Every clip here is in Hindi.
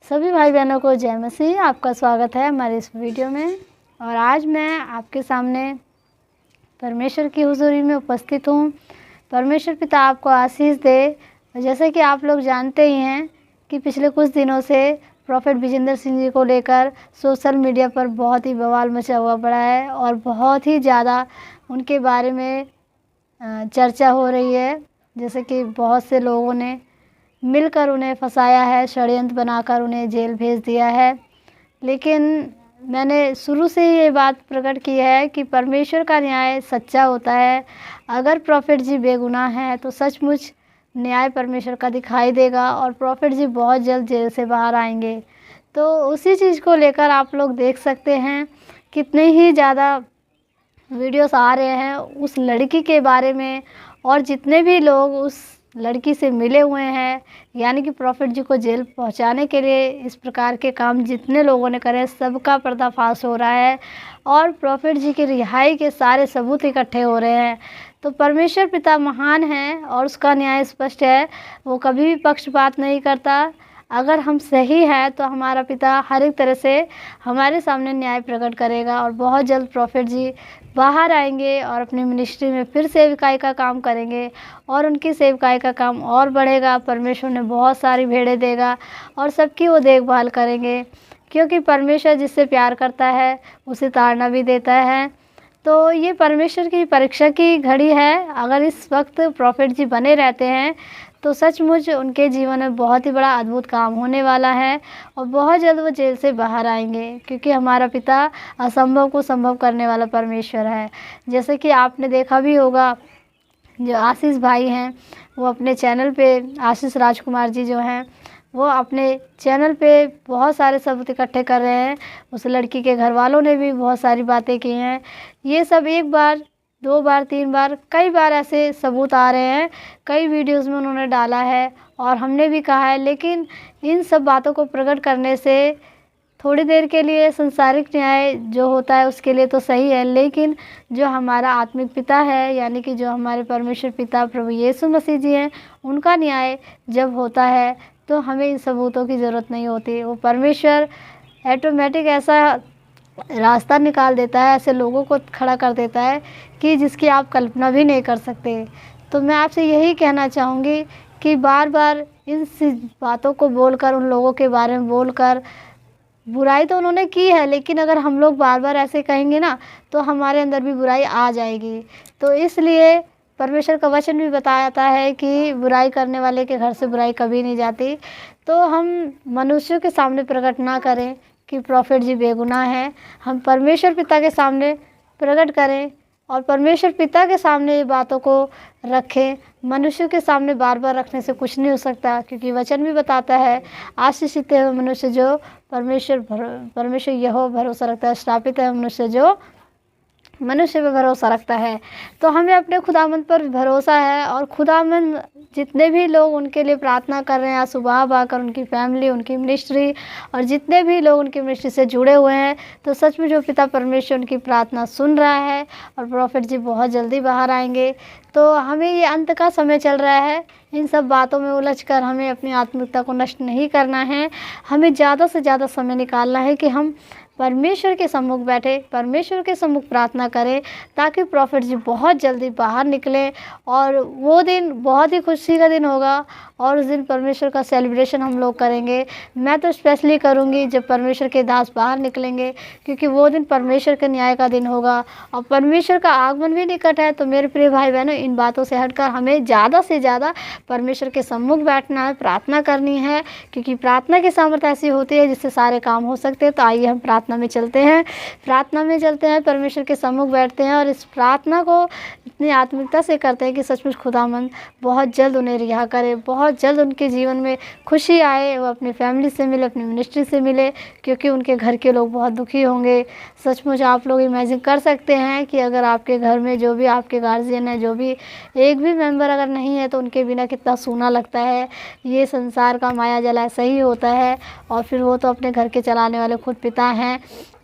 सभी भाई बहनों को जय मसीह। आपका स्वागत है हमारे इस वीडियो में। और आज मैं आपके सामने परमेश्वर की हुजूरी में उपस्थित हूँ। परमेश्वर पिता आपको आशीष दे। जैसे कि आप लोग जानते ही हैं कि पिछले कुछ दिनों से प्रॉफेट विजेंद्र सिंह जी को लेकर सोशल मीडिया पर बहुत ही बवाल मचा हुआ पड़ा है और बहुत ही ज़्यादा उनके बारे में चर्चा हो रही है। जैसे कि बहुत से लोगों ने मिलकर उन्हें फंसाया है, षड्यंत्र बनाकर उन्हें जेल भेज दिया है। लेकिन मैंने शुरू से ही ये बात प्रकट की है कि परमेश्वर का न्याय सच्चा होता है। अगर प्रॉफेट जी बेगुनाह हैं तो सचमुच न्याय परमेश्वर का दिखाई देगा और प्रॉफेट जी बहुत जल्द जेल से बाहर आएंगे। तो उसी चीज़ को लेकर आप लोग देख सकते हैं कितने ही ज़्यादा वीडियोस आ रहे हैं उस लड़की के बारे में, और जितने भी लोग उस लड़की से मिले हुए हैं, यानी कि प्रॉफेट जी को जेल पहुंचाने के लिए इस प्रकार के काम जितने लोगों ने करे, सबका पर्दाफाश हो रहा है और प्रॉफेट जी की रिहाई के सारे सबूत इकट्ठे हो रहे हैं। तो परमेश्वर पिता महान है और उसका न्याय स्पष्ट है। वो कभी भी पक्षपात नहीं करता। अगर हम सही हैं तो हमारा पिता हर एक तरह से हमारे सामने न्याय प्रकट करेगा और बहुत जल्द प्रॉफेट जी बाहर आएंगे और अपनी मिनिस्ट्री में फिर सेवकाई का काम करेंगे और उनकी सेवकाई का काम और बढ़ेगा। परमेश्वर ने बहुत सारी भेड़ें देगा और सबकी वो देखभाल करेंगे, क्योंकि परमेश्वर जिससे प्यार करता है उसे ताड़ना भी देता है। तो ये परमेश्वर की परीक्षा की घड़ी है। अगर इस वक्त प्रॉफेट जी बने रहते हैं तो सचमुच उनके जीवन में बहुत ही बड़ा अद्भुत काम होने वाला है और बहुत जल्द वो जेल से बाहर आएंगे, क्योंकि हमारा पिता असंभव को संभव करने वाला परमेश्वर है। जैसे कि आपने देखा भी होगा, जो आशीष भाई हैं वो अपने चैनल पे, आशीष राजकुमार जी जो हैं वो अपने चैनल पे बहुत सारे सबूत इकट्ठे कर रहे हैं। उस लड़की के घर वालों ने भी बहुत सारी बातें की हैं। ये सब एक बार, दो बार, तीन बार, कई बार ऐसे सबूत आ रहे हैं, कई वीडियोस में उन्होंने डाला है और हमने भी कहा है। लेकिन इन सब बातों को प्रकट करने से थोड़ी देर के लिए संसारिक न्याय जो होता है उसके लिए तो सही है, लेकिन जो हमारा आत्मिक पिता है, यानी कि जो हमारे परमेश्वर पिता प्रभु यीशु मसीह जी हैं, उनका न्याय जब होता है तो हमें इन सबूतों की ज़रूरत नहीं होती। वो परमेश्वर ऑटोमेटिक ऐसा रास्ता निकाल देता है, ऐसे लोगों को खड़ा कर देता है कि जिसकी आप कल्पना भी नहीं कर सकते। तो मैं आपसे यही कहना चाहूँगी कि बार बार इन बातों को बोलकर, उन लोगों के बारे में बोलकर, बुराई तो उन्होंने की है, लेकिन अगर हम लोग बार बार ऐसे कहेंगे ना तो हमारे अंदर भी बुराई आ जाएगी। तो इसलिए परमेश्वर का वचन भी बताता है कि बुराई करने वाले के घर से बुराई कभी नहीं जाती। तो हम मनुष्यों के सामने प्रकट ना करें कि प्रॉफेट जी बेगुनाह हैं। हम परमेश्वर पिता के सामने प्रकट करें और परमेश्वर पिता के सामने ये बातों को रखें। मनुष्यों के सामने बार बार रखने से कुछ नहीं हो सकता, क्योंकि वचन भी बताता है, आशीषित है मनुष्य जो परमेश्वर यहोवा भरोसा रखता है, श्रापित है मनुष्य जो मनुष्य पे भरोसा रखता है। तो हमें अपने खुदावंद पर भरोसा है और खुदावंद जितने भी लोग उनके लिए प्रार्थना कर रहे हैं आज सुबह आकर, उनकी फैमिली, उनकी मिनिस्ट्री और जितने भी लोग उनकी मिनिस्ट्री से जुड़े हुए हैं, तो सच में जो पिता परमेश्वर उनकी प्रार्थना सुन रहा है और प्रॉफेट जी बहुत जल्दी बाहर आएंगे। तो हमें ये अंत का समय चल रहा है, इन सब बातों में उलझकर हमें अपनी आत्मिकता को नष्ट नहीं करना है। हमें ज़्यादा से ज़्यादा समय निकालना है कि हम परमेश्वर के सम्मुख बैठे, परमेश्वर के सम्मुख प्रार्थना करें, ताकि प्रॉफेट जी बहुत जल्दी बाहर निकले और वो दिन बहुत ही खुशी का दिन होगा और उस दिन परमेश्वर का सेलिब्रेशन हम लोग करेंगे। मैं तो स्पेशली करूँगी जब परमेश्वर के दास बाहर निकलेंगे, क्योंकि वो दिन परमेश्वर के न्याय का दिन होगा और परमेश्वर का आगमन भी निकट है। तो मेरे प्रिय भाई बहनों, इन बातों से हटकर हमें ज़्यादा से ज़्यादा परमेश्वर के सम्मुख बैठना है, प्रार्थना करनी है, क्योंकि प्रार्थना की सामर्थ्य ऐसी होती है जिससे सारे काम हो सकते हैं। तो आइए हम प्रार्थना में चलते हैं, परमेश्वर के सम्मुख बैठते हैं और इस प्रार्थना को इतनी आत्मिकता से करते हैं कि सचमुच खुदावंद बहुत जल्द उन्हें रिहा करे, बहुत जल्द उनके जीवन में खुशी आए, वो अपनी फैमिली से मिले, अपनी मिनिस्ट्री से मिले, क्योंकि उनके घर के लोग बहुत दुखी होंगे। सचमुच आप लोग इमेजिन कर सकते हैं कि अगर आपके घर में जो भी आपके गार्जियन है, जो भी एक भी मेंबर अगर नहीं है, तो उनके बिना कितना सूना लगता है। ये संसार का माया जाल ऐसा ही होता है। और फिर वो तो अपने घर के चलाने वाले खुद पिता हैं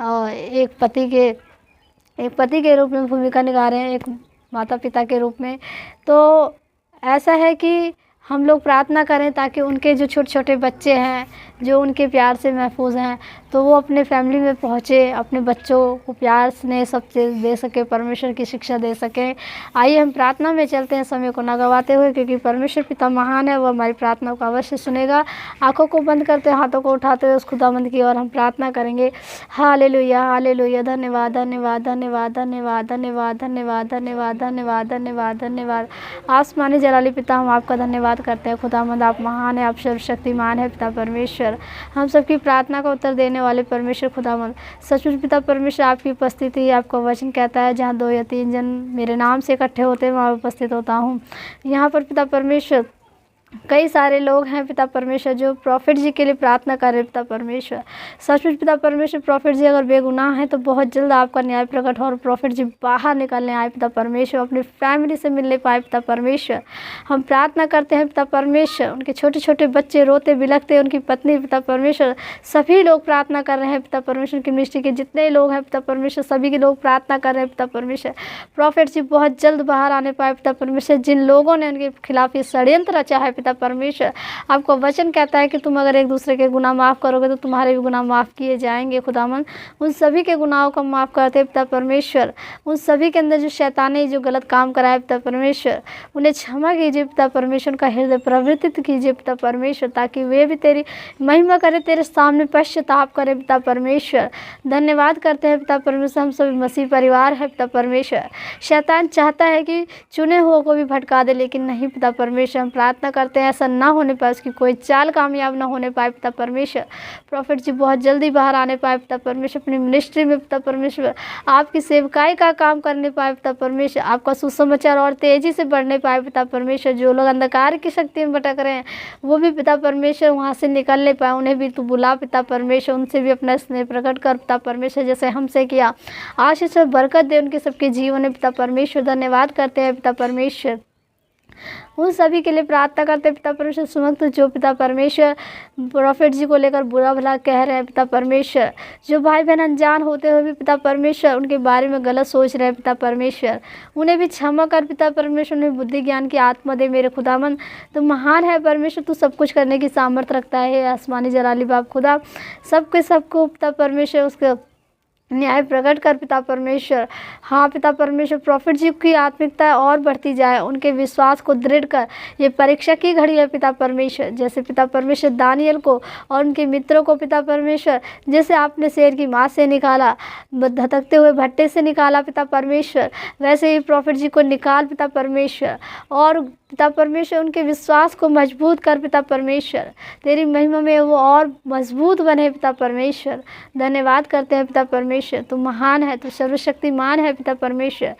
और एक पति के रूप में भूमिका निभा रहे हैं, एक माता पिता के रूप में। तो ऐसा है कि हम लोग प्रार्थना करें ताकि उनके जो छोटे छोटे बच्चे हैं, जो उनके प्यार से महफूज हैं, तो वो अपने फैमिली में पहुँचे, अपने बच्चों को प्यार स्नेह सब चीज़ दे सके, परमेश्वर की शिक्षा दे सकें। आइए हम प्रार्थना में चलते हैं समय को ना गवाते हुए, क्योंकि परमेश्वर पिता महान है, वो हमारी प्रार्थना को अवश्य सुनेगा। आँखों को बंद करते, हाथों को उठाते हुए उस खुदावंद की ओर हम प्रार्थना करेंगे। Hallelujah, hallelujah. धन्यवाद, धन्यवाद, धन्यवाद, धन्यवाद, धन्यवाद, धन्यवाद, धन्यवाद, धन्यवाद, धन्यवाद, धन्यवाद। आसमानी जलाली पिता, हम आपका धन्यवाद करते हैं। खुदावंद आप महान है, आप सर्वशक्तिमान है पिता परमेश्वर। हम सबकी प्रार्थना का उत्तर देने वाले परमेश्वर खुदावंद, सचमुच पिता परमेश्वर आपकी उपस्थिति, आपका वचन कहता है जहाँ 2 या 3 जन मेरे नाम से इकट्ठे होते हैं वहाँ उपस्थित होता हूँ। यहाँ पर पिता परमेश्वर कई सारे लोग हैं पिता परमेश्वर जो प्रॉफिट जी के लिए प्रार्थना कर रहे हैं पिता परमेश्वर। सचमुच पिता परमेश्वर, प्रॉफिट जी अगर बेगुनाह हैं तो बहुत जल्द आपका न्याय प्रकट हो और प्रॉफिट जी बाहर निकलने आए पिता परमेश्वर, अपनी फैमिली से मिलने पाए पिता परमेश्वर। हम प्रार्थना करते हैं पिता परमेश्वर, उनके छोटे छोटे बच्चे रोते बिलखते, उनकी पत्नी पिता परमेश्वर, सभी लोग प्रार्थना कर रहे हैं पिता परमेश्वर की मिनिस्ट्री के जितने लोग हैं पिता परमेश्वर, सभी के लोग प्रार्थना कर रहे हैं पिता परमेश्वर। प्रॉफिट जी बहुत जल्द बाहर आने पाए पिता परमेश्वर। जिन लोगों ने उनके खिलाफ ये षड्यंत्र रचा है पिता परमेश्वर, आपका वचन कहता है कि तुम अगर एक दूसरे के गुनाह माफ़ करोगे तो तुम्हारे भी गुनाह माफ़ किए जाएंगे। खुदावन उन सभी के गुनाहों को माफ़ करते हैं पिता परमेश्वर। उन सभी के अंदर जो शैतान ने जो गलत काम कराया पिता परमेश्वर, उन्हें क्षमा कीजिए पिता परमेश्वर, का हृदय प्रवृत्त कीजिए पिता परमेश्वर, ताकि वे भी तेरी महिमा करे, तेरे सामने पश्चाताप करे पिता परमेश्वर। धन्यवाद करते हैं पिता परमेश्वर, हम सभी मसीह परिवार है पिता परमेश्वर। शैतान चाहता है कि चुने हुओं को भी भटका दे, लेकिन नहीं पिता परमेश्वर। हम प्रार्थना करते हैं ऐसा ना होने पाए, उसकी कोई चाल कामयाब ना होने पाए पिता परमेश्वर। प्रॉफिट जी बहुत जल्दी बाहर आने पाए पिता परमेश्वर, अपनी मिनिस्ट्री में पिता परमेश्वर आपकी सेवकाई का काम करने पाए पिता परमेश्वर, आपका सुसमाचार और तेजी से बढ़ने पाए पिता परमेश्वर। जो लोग अंधकार की शक्ति में भटक रहे हैं वो भी पिता परमेश्वर वहाँ से निकलने पाए, उन्हें भी तू बुला पिता परमेश्वर, उनसे भी अपना स्नेह प्रकट कर पिता परमेश्वर, जैसे हमसे किया। आशीष और बरकत दे उनके सबके जीवन में पिता परमेश्वर। धन्यवाद करते हैं पिता परमेश्वर, उन सभी के लिए प्रार्थना करते हैं पिता परमेश्वर। सुमक्त जो पिता परमेश्वर प्रॉफिट जी को लेकर बुरा भला कह रहे हैं पिता परमेश्वर, जो भाई बहन अनजान होते हुए भी पिता परमेश्वर उनके बारे में गलत सोच रहे हैं पिता परमेश्वर, उन्हें भी क्षमा कर पिता परमेश्वर, उन्हें बुद्धि ज्ञान की आत्मा दे मेरे खुदावन। तो महान है परमेश्वर, तू सब कुछ करने की सामर्थ्य रखता है। आसमानी जलाली बाप खुदा, सबको पिता परमेश्वर उसके न्याय प्रकट कर पिता परमेश्वर। हाँ पिता परमेश्वर, प्रॉफिट जी की आत्मिकता और बढ़ती जाए, उनके विश्वास को दृढ़ कर। ये परीक्षा की घड़ी है पिता परमेश्वर, जैसे पिता परमेश्वर दानियल को और उनके मित्रों को पिता परमेश्वर, जैसे आपने शेर की माँ से निकाला, धधकते हुए भट्टे से निकाला पिता परमेश्वर, वैसे ही प्रॉफिट जी को निकाल पिता परमेश्वर। और पिता परमेश्वर उनके विश्वास को मजबूत कर पिता परमेश्वर, तेरी महिमा में वो और मजबूत बने पिता परमेश्वर। धन्यवाद करते हैं पिता परमेश्वर, तू महान है, तू सर्वशक्तिमान है पिता परमेश्वर।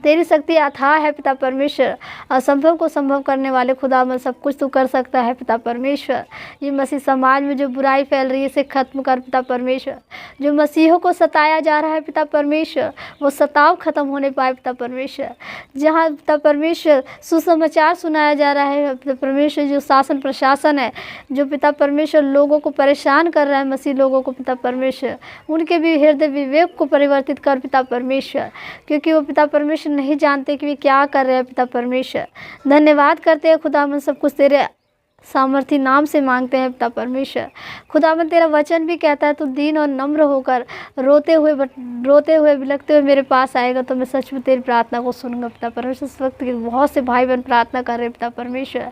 तेरी शक्ति अथाह है पिता परमेश्वर, असंभव को संभव करने वाले खुदा में सब कुछ तू कर सकता है पिता परमेश्वर। ये मसीह समाज में जो बुराई फैल रही है इसे खत्म कर पिता परमेश्वर। जो मसीहों को सताया जा रहा है पिता परमेश्वर, वो सताव खत्म होने पाए पिता परमेश्वर। जहाँ पिता परमेश्वर सुसमाचार सुनाया जा रहा है पिता परमेश्वर, जो शासन प्रशासन है जो पिता परमेश्वर लोगों को परेशान कर रहा है, मसीह लोगों को पिता परमेश्वर, उनके भी हृदय विवेक को परिवर्तित कर पिता परमेश्वर, क्योंकि वो पिता परमेश्वर नहीं जानते कि वे क्या कर रहे हैं पिता परमेश्वर। धन्यवाद करते हैं खुदावन, सब कुछ तेरे सामर्थी नाम से मांगते हैं पिता परमेश्वर। खुदावन तेरा वचन भी कहता है तू दीन और नम्र होकर रोते हुए बिलखते हुए मेरे पास आएगा तो मैं सच में तेरी प्रार्थना को सुनूंगा पिता परमेश्वर। इस वक्त के बहुत से भाई बहन प्रार्थना कर रहे हैं पिता परमेश्वर,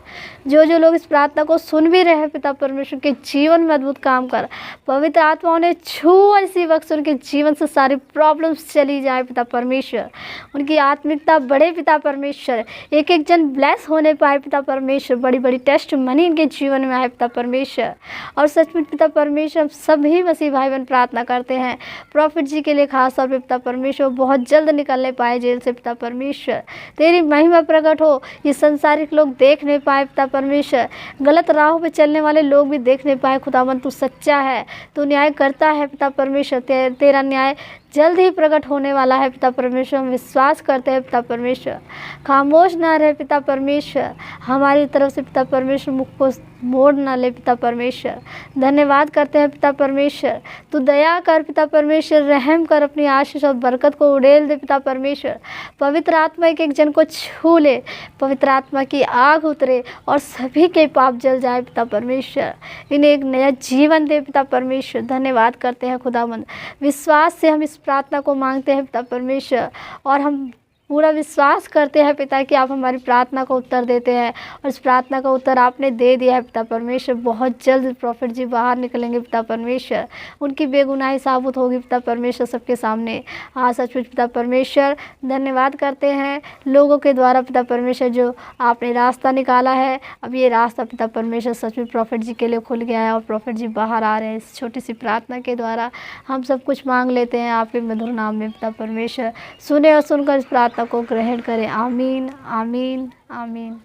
जो लोग इस प्रार्थना को सुन भी रहे हैं पिता परमेश्वर के जीवन में अद्भुत काम कर, पवित्र आत्मा उन्हें छू, इसी वक्त उनके जीवन से सारी प्रॉब्लम्स चली जाए पिता परमेश्वर, उनकी आत्मिकता बढ़े पिता परमेश्वर, एक एक जन ब्लेस होने पाए पिता परमेश्वर, बड़ी बड़ी टेस्ट मनी इनके जीवन में आए पिता परमेश्वर। और सचमुच पिता परमेश्वर सभी मसीह भाई बहन प्रार्थना करते हैं प्रॉफिट जी के लिए खास तौर पे पिता परमेश्वर बहुत जल्द निकलने पाए जेल से पिता परमेश्वर, तेरी महिमा प्रकट हो, ये संसारिक लोग देख नहीं पाए पिता परमेश्वर, गलत राहों पे चलने वाले लोग भी देख नहीं पाए। खुदावन तू सच्चा है, तू न्याय करता है पिता परमेश्वर, तेरा न्याय जल्द ही प्रकट होने वाला है पिता परमेश्वर। हम विश्वास करते हैं पिता परमेश्वर, खामोश ना रहे पिता परमेश्वर, हमारी तरफ से पिता परमेश्वर मुख को मोड़ ना ले पिता परमेश्वर। धन्यवाद करते हैं पिता परमेश्वर, तू दया कर पिता परमेश्वर, रहम कर, अपनी आशीष और बरकत को उड़ेल दे पिता परमेश्वर। पवित्र आत्मा एक एक जन को छू ले, पवित्र आत्मा की आग उतरे और सभी के पाप जल जाए पिता परमेश्वर। इन्हें एक नया जीवन दे पिता परमेश्वर। धन्यवाद करते हैं खुदावंद, विश्वास से हम इस प्रार्थना को मांगते हैं पिता परमेश्वर, और हम पूरा विश्वास करते हैं पिता कि आप हमारी प्रार्थना को उत्तर देते हैं, और इस प्रार्थना का उत्तर आपने दे दिया है पिता परमेश्वर। बहुत जल्द प्रॉफिट जी बाहर निकलेंगे पिता परमेश्वर, उनकी बेगुनाही साबित होगी पिता परमेश्वर सबके सामने। हाँ सचमुच पिता परमेश्वर, धन्यवाद करते हैं लोगों के द्वारा पिता परमेश्वर जो आपने रास्ता निकाला है। अब ये रास्ता पिता परमेश्वर सचमुच प्रॉफिट जी के लिए खुल गया है और प्रॉफिट जी बाहर आ रहे हैं। इस छोटी सी प्रार्थना के द्वारा हम सब कुछ मांग लेते हैं आपके मधुर नाम में पिता परमेश्वर। सुने और सुनकर इस प्रार्थना को ग्रहण करें। आमीन आमीन आमीन।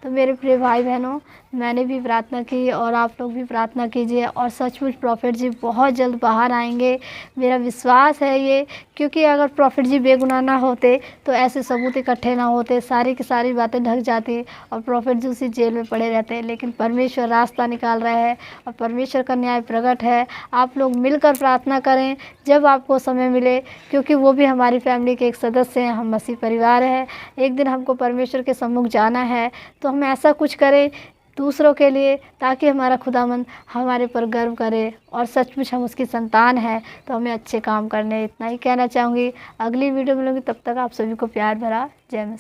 तो मेरे प्रिय भाई बहनों, मैंने भी प्रार्थना की और आप लोग भी प्रार्थना कीजिए, और सचमुच प्रॉफिट जी बहुत जल्द बाहर आएंगे, मेरा विश्वास है ये। क्योंकि अगर प्रॉफिट जी बेगुनाह ना होते तो ऐसे सबूत इकट्ठे ना होते, सारी की सारी बातें ढक जाती और प्रॉफिट जी उसी जेल में पड़े रहते। लेकिन परमेश्वर रास्ता निकाल रहा है और परमेश्वर का न्याय प्रकट है। आप लोग मिलकर प्रार्थना करें जब आपको समय मिले, क्योंकि वो भी हमारी फैमिली के एक सदस्य हैं, हम मसीह परिवार है। एक दिन हमको परमेश्वर के सम्मुख जाना है, तो हम ऐसा कुछ करें दूसरों के लिए ताकि हमारा खुदावंद हमारे पर गर्व करे, और सचमुच हम उसकी संतान हैं तो हमें अच्छे काम करने। इतना ही कहना चाहूँगी। अगली वीडियो मिलूँगी, तब तक आप सभी को प्यार भरा जय मसीह।